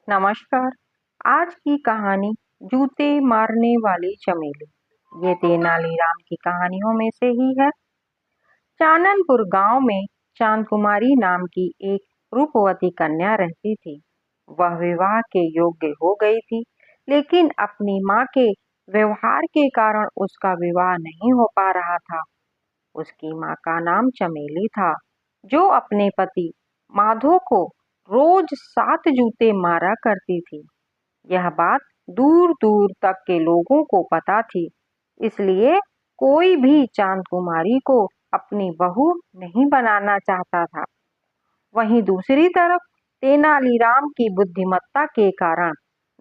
नमस्कार। आज की कहानी जूते मारने वाली चमेली। ये तेनालीराम की कहानियों में से ही है। चाननपुर गांव में चांद कुमारी नाम की एक रूपवती कन्या रहती थी। वह विवाह के योग्य हो गई थी, लेकिन अपनी माँ के व्यवहार के कारण उसका विवाह नहीं हो पा रहा था। उसकी माँ का नाम चमेली था, जो अपने पति माधो को रोज 7 जूते मारा करती थी। यह बात दूर दूर तक के लोगों को पता थी, इसलिए कोई भी चांद कुमारी को अपनी बहू नहीं बनाना चाहता था। वहीं दूसरी तरफ तेनालीराम की बुद्धिमत्ता के कारण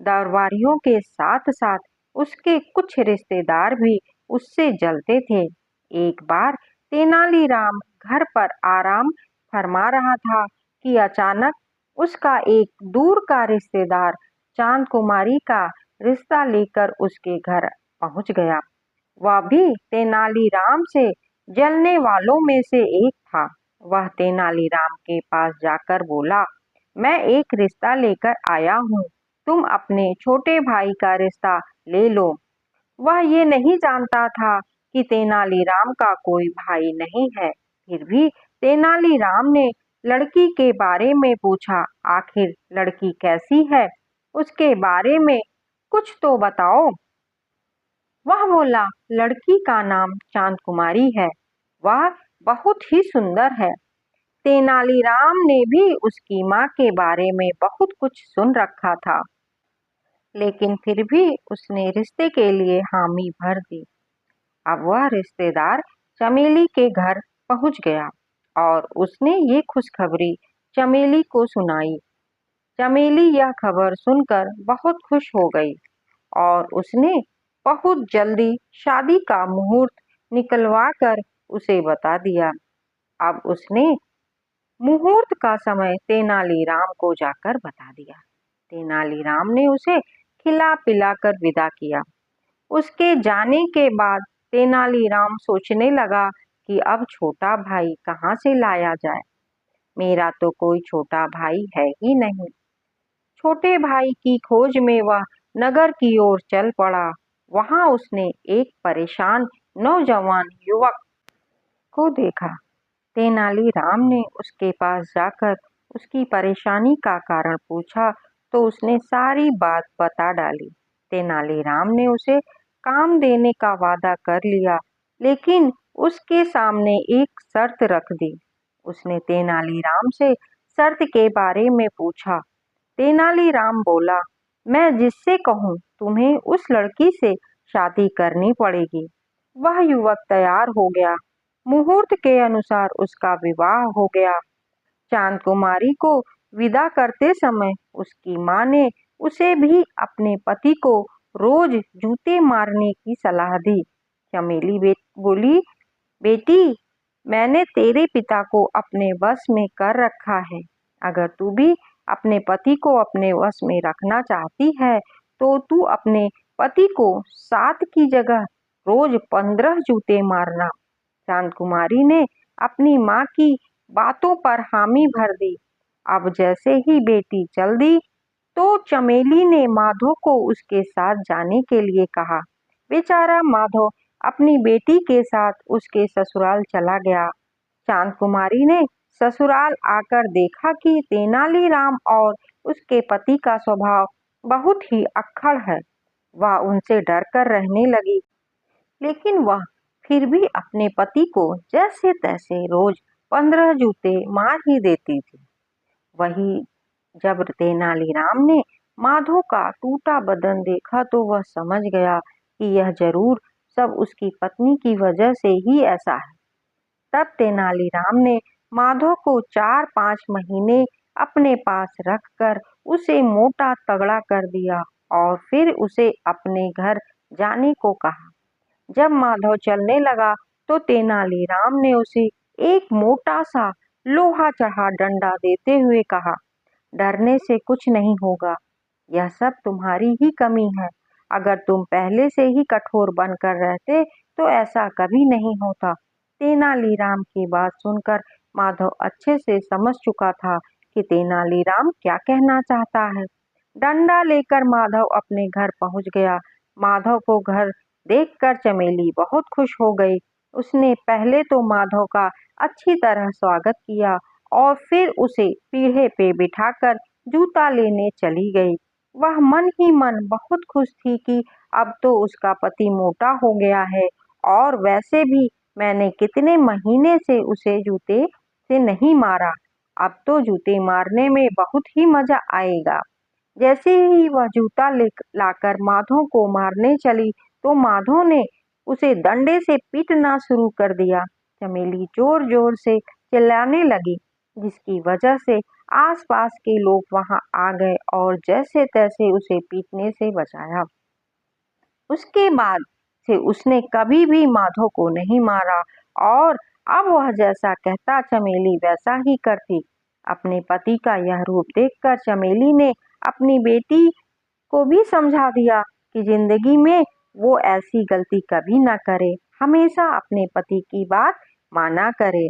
दरबारियों के साथ साथ उसके कुछ रिश्तेदार भी उससे जलते थे। एक बार तेनालीराम घर पर आराम फरमा रहा था कि अचानक उसका एक दूर का रिश्तेदार चांद कुमारी का रिश्ता लेकर उसके घर पहुंच गया। वह भी तेनालीराम से जलने वालों में से एक था। वह तेनालीराम के पास जाकर बोला, मैं एक रिश्ता लेकर आया हूँ, तुम अपने छोटे भाई का रिश्ता ले लो। वह ये नहीं जानता था कि तेनालीराम का कोई भाई नहीं है। फिर भी तेनालीराम ने लड़की के बारे में पूछा, आखिर लड़की कैसी है, उसके बारे में कुछ तो बताओ। वह बोला, लड़की का नाम चांद कुमारी है, वह बहुत ही सुंदर है। तेनालीराम ने भी उसकी माँ के बारे में बहुत कुछ सुन रखा था, लेकिन फिर भी उसने रिश्ते के लिए हामी भर दी। अब वह रिश्तेदार चमेली के घर पहुंच गया और उसने ये खुशखबरी चमेली को सुनाई। चमेली यह खबर सुनकर बहुत खुश हो गई और उसने बहुत जल्दी शादी का मुहूर्त निकलवा कर उसे बता दिया। अब उसने मुहूर्त का समय तेनालीराम को जाकर बता दिया। तेनालीराम ने उसे खिला पिलाकर विदा किया। उसके जाने के बाद तेनालीराम सोचने लगा कि अब छोटा भाई कहाँ से लाया जाए। मेरा तो कोई छोटा भाई है ही नहीं। छोटे भाई की खोज में वह नगर की ओर चल पड़ा। वहां उसने एक परेशान नौजवान युवक को देखा। तेनालीराम ने उसके पास जाकर उसकी परेशानी का कारण पूछा तो उसने सारी बात बता डाली। तेनालीराम ने उसे काम देने का वादा कर लिया, लेकिन उसके सामने एक शर्त रख दी। उसने तेनालीराम से शर्त के बारे में पूछा। तेनालीराम बोला, मैं जिससे कहूँ तुम्हें उस लड़की से शादी करनी पड़ेगी। वह युवक तैयार हो गया। मुहूर्त के अनुसार उसका विवाह हो गया। चांद कुमारी को विदा करते समय उसकी माँ ने उसे भी अपने पति को रोज जूते मारने की सलाह दी। चमेली बोली, बेटी, मैंने तेरे पिता को अपने वश में कर रखा है। अगर तू भी अपने पति को अपने वश में रखना चाहती है, तो तू अपने पति को 7 की जगह रोज 15 जूते मारना। चांद कुमारी ने अपनी माँ की बातों पर हामी भर दी। अब जैसे ही बेटी चल दी, तो चमेली ने माधो को उसके साथ जाने के लिए कहा। बेचारा माधो अपनी बेटी के साथ उसके ससुराल चला गया। चांद कुमारी ने ससुराल आकर देखा कि तेनालीराम और उसके पति का स्वभाव बहुत ही अक्खड़ है। वह उनसे डरकर रहने लगी, लेकिन वह फिर भी अपने पति को जैसे तैसे रोज 15 जूते मार ही देती थी। वही जब तेनालीराम ने माधो का टूटा बदन देखा तो वह समझ गया कि यह जरूर सब उसकी पत्नी की वजह से ही ऐसा है। तब तेनालीराम ने माधो को 4-5 महीने अपने पास रखकर उसे मोटा तगड़ा कर दिया और फिर उसे अपने घर जाने को कहा। जब माधव चलने लगा तो तेनालीराम ने उसे एक मोटा सा लोहा चढ़ा डंडा देते हुए कहा, डरने से कुछ नहीं होगा, यह सब तुम्हारी ही कमी है। अगर तुम पहले से ही कठोर बनकर रहते तो ऐसा कभी नहीं होता। तेनालीराम की बात सुनकर माधव अच्छे से समझ चुका था कि तेनालीराम क्या कहना चाहता है। डंडा लेकर माधव अपने घर पहुंच गया। माधव को घर देखकर चमेली बहुत खुश हो गई। उसने पहले तो माधव का अच्छी तरह स्वागत किया और फिर उसे पीढ़े पे बिठाकर जूता लेने चली गई। वह मन ही मन बहुत खुश थी कि अब तो उसका पति मोटा हो गया है और वैसे भी मैंने कितने महीने से उसे जूते से नहीं मारा। अब तो जूते मारने में बहुत ही मजा आएगा। जैसे ही वह जूता ले लाकर माधव को मारने चली तो माधव ने उसे डंडे से पीटना शुरू कर दिया। चमेली जोर जोर से चिल्लाने लगी, जिसकी वजह से आसपास के लोग वहां आ गए और जैसे तैसे उसे पीटने से बचाया। उसके बाद से उसने कभी भी माधव को नहीं मारा और अब वह जैसा कहता चमेली वैसा ही करती। अपने पति का यह रूप देखकर चमेली ने अपनी बेटी को भी समझा दिया कि जिंदगी में वो ऐसी गलती कभी ना करे, हमेशा अपने पति की बात माना करे।